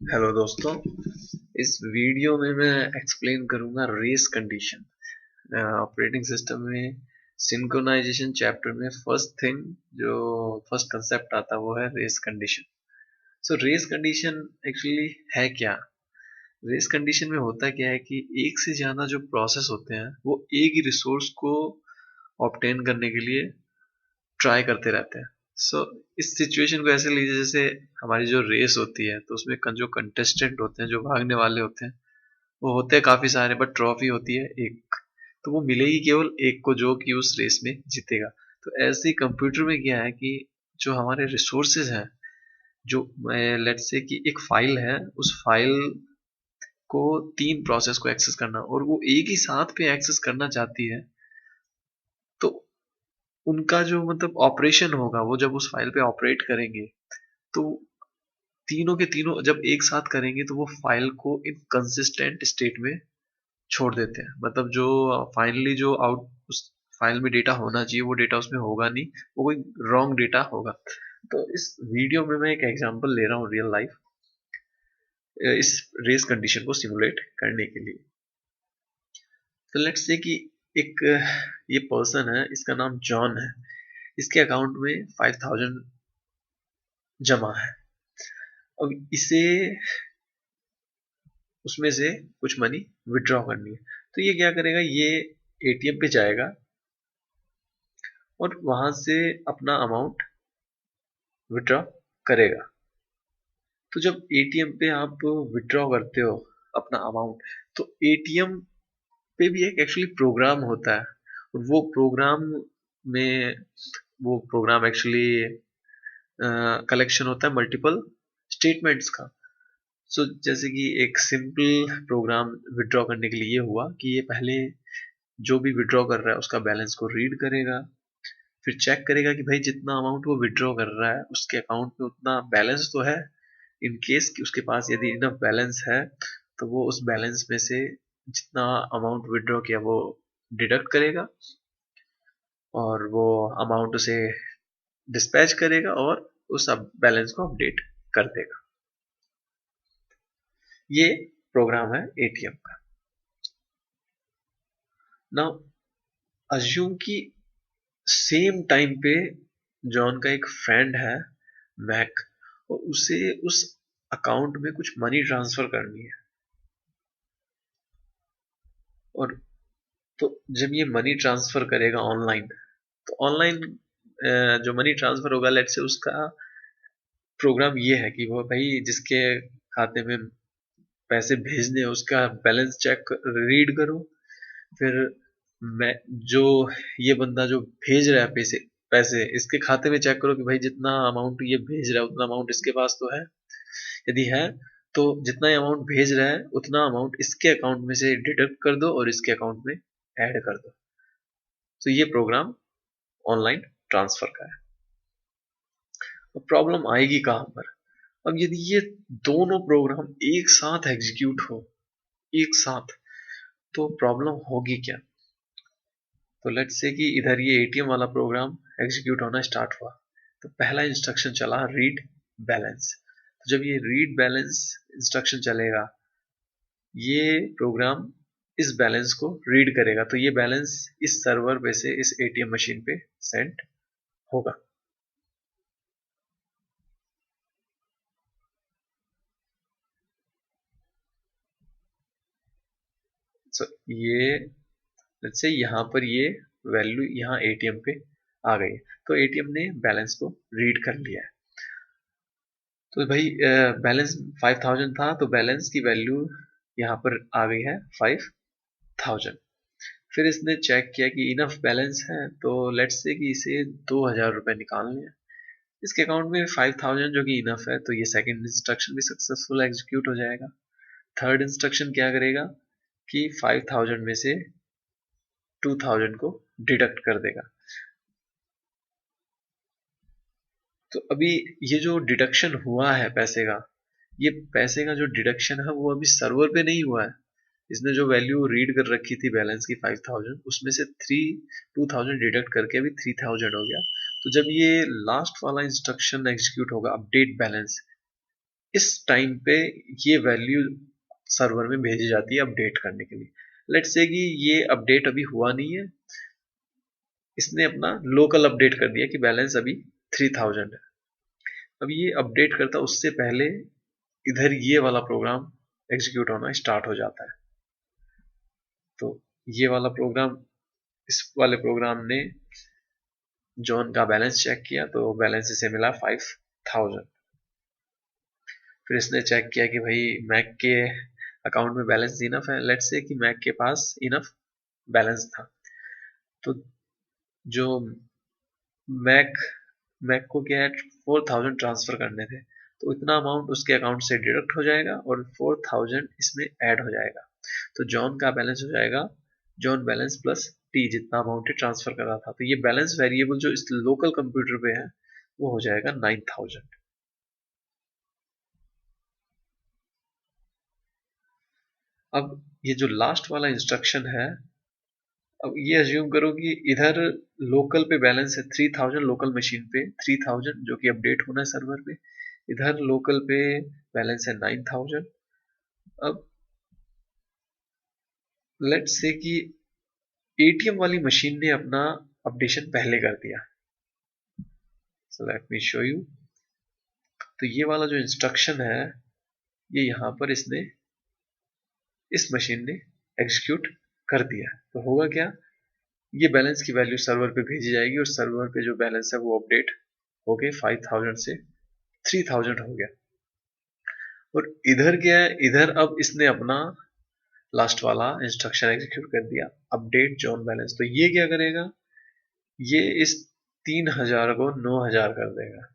Hello दोस्तों। इस video में मैं एक्सप्लेन करूंगा रेस कंडीशन। ऑपरेटिंग सिस्टम में सिंक्रोनाइजेशन चैप्टर में जो फर्स्ट कंसेप्ट आता है वो है रेस कंडीशन। सो रेस कंडीशन एक्चुअली है क्या? रेस कंडीशन में होता क्या है कि एक से ज्यादा जो प्रोसेस होते हैं वो एक ही रिसोर्स को ऑब्टेन करने के लिए ट्राई करते रहते हैं। इस सिचुएशन को ऐसे लीजिए जैसे हमारी जो रेस होती है तो उसमें जो कंटेस्टेंट होते हैं, जो भागने वाले होते हैं, वो होते हैं काफी सारे, बट ट्रॉफी होती है एक। तो वो मिलेगी केवल एक को जो कि उस रेस में जीतेगा। तो ऐसे ही कंप्यूटर में क्या है कि जो हमारे रिसोर्सेज हैं, जो लेट्स से कि एक फाइल है, उस फाइल को तीन प्रोसेस को एक्सेस करना और वो एक ही साथ पे एक्सेस करना चाहती है। तो उनका जो मतलब ऑपरेशन होगा, वो जब उस फाइल पे ऑपरेट करेंगे तो तीनों के तीनों जब एक साथ करेंगे तो वो फाइल को इनकंसिस्टेंट स्टेट में छोड़ देते हैं। मतलब जो फाइनली जो आउट उस फाइल में डेटा होना चाहिए वो डेटा उसमें होगा नहीं, वो कोई रॉन्ग डेटा होगा। तो इस वीडियो में मैं एक एग्जांपल ले रहा हूँ रियल लाइफ, इस रेस कंडीशन को सिमुलेट करने के लिए। तो लेट्स से कि एक ये पर्सन है, इसका नाम जॉन है। इसके अकाउंट में 5000 जमा है। अब इसे उसमें से कुछ मनी विड्रॉ करनी है। तो ये क्या करेगा, ये एटीएम पे जाएगा और वहां से अपना अमाउंट विड्रॉ करेगा। तो जब एटीएम पे आप विड्रॉ करते हो अपना अमाउंट, तो एटीएम पे भी एक एक्चुअली प्रोग्राम होता है। और में वो प्रोग्राम एक्चुअली कलेक्शन होता है मल्टीपल स्टेटमेंट्स का। जैसे कि एक सिंपल प्रोग्राम विड्रॉ करने के लिए ये हुआ कि ये पहले जो भी विड्रॉ कर रहा है उसका बैलेंस को रीड करेगा, फिर चेक करेगा कि भाई जितना अमाउंट वो विड्रॉ कर रहा है उसके अकाउंट में उतना बैलेंस तो है। इन केस कि उसके पास यदि इनफ बैलेंस है तो वो उस बैलेंस में से जितना अमाउंट विड्रॉ किया वो डिडक्ट करेगा और वो अमाउंट उसे डिस्पैच करेगा और उस बैलेंस को अपडेट कर देगा। ये प्रोग्राम है एटीएम का। नाउ अज्यूम कि सेम टाइम पे जॉन का एक फ्रेंड है, मैक, और उसे उस अकाउंट में कुछ मनी ट्रांसफर करनी है। और तो जब ये मनी ट्रांसफर करेगा ऑनलाइन, तो ऑनलाइन जो मनी ट्रांसफर होगा, लेट्स से उसका प्रोग्राम ये है कि वो भाई जिसके खाते में पैसे भेजने हैं उसका बैलेंस चेक रीड करो। फिर मैं जो ये बंदा जो भेज रहा है पैसे पैसे इसके खाते में चेक करो कि भाई जितना अमाउंट ये भेज रहा है उतना अमाउंट इसके पास तो है। यदि है तो जितना अमाउंट भेज रहा है उतना अमाउंट इसके अकाउंट में से डिडक्ट कर दो और इसके अकाउंट में ऐड कर दो। तो ये प्रोग्राम ऑनलाइन ट्रांसफर का है। अब प्रॉब्लम आएगी कहां पर? अब यदि ये दोनों प्रोग्राम एक साथ एग्जीक्यूट हो, एक साथ, तो प्रॉब्लम होगी क्या? तो लेट्स से कि इधर ये एटीएम वाला प्रोग्राम एग्जीक्यूट होना स्टार्ट हुआ। तो पहला इंस्ट्रक्शन चला रीड बैलेंस। तो जब ये रीड बैलेंस इंस्ट्रक्शन चलेगा, ये प्रोग्राम इस बैलेंस को रीड करेगा। तो ये बैलेंस इस सर्वर पे से इस एटीएम मशीन पे सेंड होगा। ये लेट्स से यहाँ पर ये वैल्यू यहाँ एटीएम पे आ गई। तो एटीएम ने बैलेंस को रीड कर लिया है। तो भाई बैलेंस 5000 था, तो बैलेंस की वैल्यू यहाँ पर आ गई है 5000। फिर इसने चेक किया कि इनफ बैलेंस है, तो लेट्स से कि इसे 2000 रुपये निकालने हैं। इसके अकाउंट में 5000 जो कि इनफ है, तो ये सेकंड इंस्ट्रक्शन भी सक्सेसफुल एग्जीक्यूट हो जाएगा। थर्ड इंस्ट्रक्शन क्या करेगा कि 5000 में से 2000 को डिडक्ट कर देगा। तो अभी ये जो डिडक्शन हुआ है पैसे का, ये पैसे का जो डिडक्शन है वो अभी सर्वर पे नहीं हुआ है। इसने जो वैल्यू रीड कर रखी थी बैलेंस की 5000, उसमें से 2000 डिडक्ट करके अभी 3000 हो गया। तो जब ये लास्ट वाला इंस्ट्रक्शन एग्जीक्यूट होगा अपडेट बैलेंस, इस टाइम पे ये वैल्यू सर्वर में भेजी जाती है अपडेट करने के लिए। लेट्स से कि ये अपडेट अभी हुआ नहीं है, इसने अपना लोकल अपडेट कर दिया कि बैलेंस अभी 3000 है। अब ये अपडेट करता उससे पहले इधर ये वाला प्रोग्राम एग्जीक्यूट होना स्टार्ट हो जाता है। तो ये वाला प्रोग्राम, इस वाले प्रोग्राम ने जॉन का बैलेंस चेक किया तो बैलेंस इसे मिला 5000। फिर इसने चेक किया कि भाई मैक के अकाउंट में बैलेंस इनफ है। लेट्स से कि मैक के पास इनफ बैलेंस था, तो जो मैक मैक को क्या है 4000 ट्रांसफर करने थे, तो इतना अमाउंट उसके अकाउंट से डिडक्ट हो जाएगा और 4000 इसमें ऐड हो जाएगा। तो जॉन का बैलेंस हो जाएगा जॉन बैलेंस प्लस टी, जितना अमाउंट ट्रांसफर कर रहा था। तो ये बैलेंस वेरिएबल जो इस लोकल कंप्यूटर पे है वो हो जाएगा 9000। अब ये जो लास्ट वाला इंस्ट्रक्शन है, अब ये अज्यूम करो कि इधर लोकल पे बैलेंस है 3000, लोकल मशीन पे 3000 जो कि अपडेट होना है सर्वर पे। इधर लोकल पे बैलेंस है 9000। अब लेट्स से कि एटीएम वाली मशीन ने अपना अपडेशन पहले कर दिया। So let me show you. तो ये वाला जो इंस्ट्रक्शन है ये यहाँ पर इसने इस मशीन ने एग्जीक्यूट कर दिया। तो होगा क्या, ये बैलेंस की वैल्यू सर्वर पे भेजी जाएगी और सर्वर पे जो बैलेंस है वो अपडेट हो गए 5000 से 3000 हो गया। और इधर क्या है, इधर अब इसने अपना लास्ट वाला इंस्ट्रक्शन एग्जीक्यूट कर दिया, अपडेट जॉन बैलेंस। तो ये क्या करेगा, ये इस 3000 को 9000 कर देगा।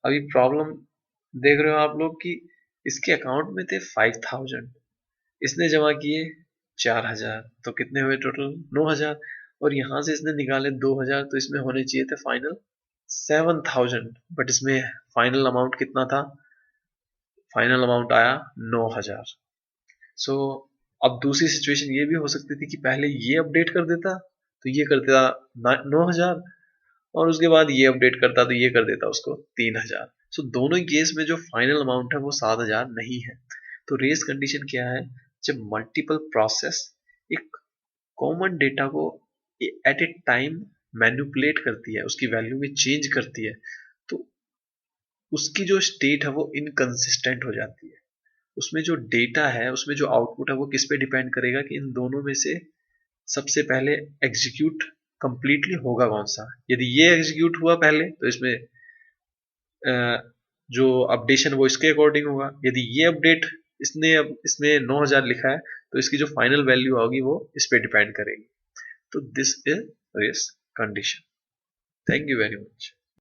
अभी प्रॉब्लम देख रहे हो आप लोग कि इसके अकाउंट में थे 5000, इसने जमा किए 4000, तो कितने हुए टोटल 9000। और यहां से इसने निकाले 2000, तो इसमें होने चाहिए थे फाइनल 7000, बट इसमें फाइनल अमाउंट कितना था, फाइनल अमाउंट आया 9000। सो अब दूसरी सिचुएशन ये भी हो सकती थी कि पहले ये अपडेट कर देता तो ये कर देता 9000, और उसके बाद ये अपडेट करता तो ये कर देता उसको 3000। सो दोनों ही केस में जो फाइनल अमाउंट है वो 7000 नहीं है। तो रेस कंडीशन क्या है, जब मल्टीपल प्रोसेस एक कॉमन डेटा को एट ए टाइम मैनिपुलेट करती है, उसकी वैल्यू में चेंज करती है, तो उसकी जो स्टेट है वो इनकंसिस्टेंट हो जाती है। उसमें जो डेटा है, उसमें जो आउटपुट है वो किस पे डिपेंड करेगा कि इन दोनों में से सबसे पहले एग्जीक्यूट कंप्लीटली होगा कौन सा। यदि ये एग्जीक्यूट हुआ पहले तो इसमें जो अपडेशन वो इसके अकॉर्डिंग होगा। यदि ये अपडेट इसने अब इसमें 9000 लिखा है तो इसकी जो फाइनल वैल्यू होगी वो इस पे डिपेंड करेगी। तो this is race condition. Thank you very much.